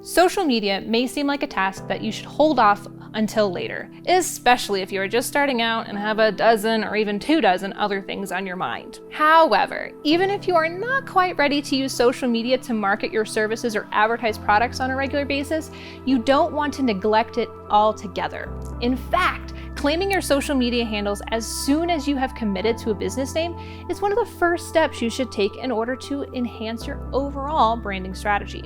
Social media may seem like a task that you should hold off until later, especially if you are just starting out and have a dozen or even 24 other things on your mind. However, even if you are not quite ready to use social media to market your services or advertise products on a regular basis, you don't want to neglect it altogether. In fact, claiming your social media handles as soon as you have committed to a business name is one of the first steps you should take in order to enhance your overall branding strategy.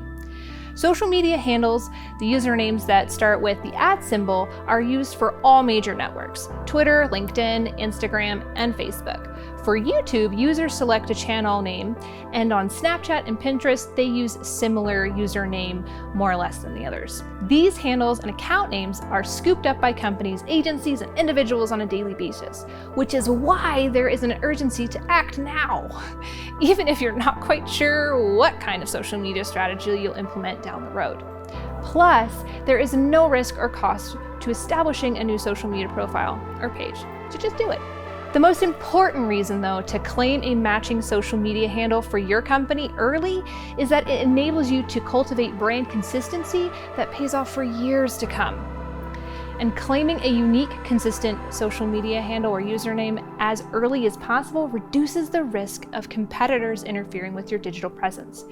Social media handles, the usernames that start with the @ symbol, are used for all major networks: Twitter, LinkedIn, Instagram, and Facebook. For YouTube, users select a channel name, and on Snapchat and Pinterest, they use similar username more or less than the others. These handles and account names are scooped up by companies, agencies, and individuals on a daily basis, which is why there is an urgency to act now, even if you're not quite sure what kind of social media strategy you'll implement down the road. Plus, there is no risk or cost to establishing a new social media profile or page, so just do it. The most important reason, though, to claim a matching social media handle for your company early is that it enables you to cultivate brand consistency that pays off for years to come. And claiming a unique, consistent social media handle or username as early as possible reduces the risk of competitors interfering with your digital presence.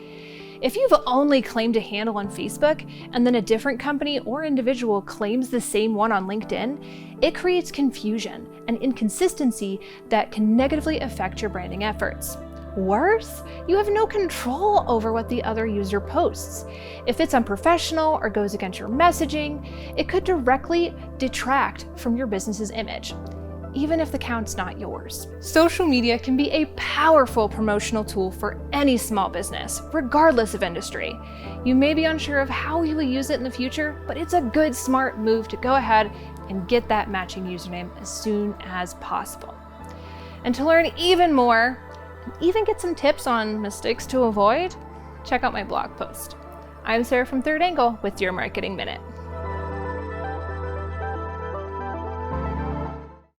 If you've only claimed a handle on Facebook and then a different company or individual claims the same one on LinkedIn, it creates confusion and inconsistency that can negatively affect your branding efforts. Worse, you have no control over what the other user posts. If it's unprofessional or goes against your messaging, it could directly detract from your business's image, even if the account's not yours. Social media can be a powerful promotional tool for any small business, regardless of industry. You may be unsure of how you will use it in the future, but it's a good, smart move to go ahead and get that matching username as soon as possible. And to learn even more, and even get some tips on mistakes to avoid, check out my blog post. I'm Sarah from Third Angle with your Marketing Minute.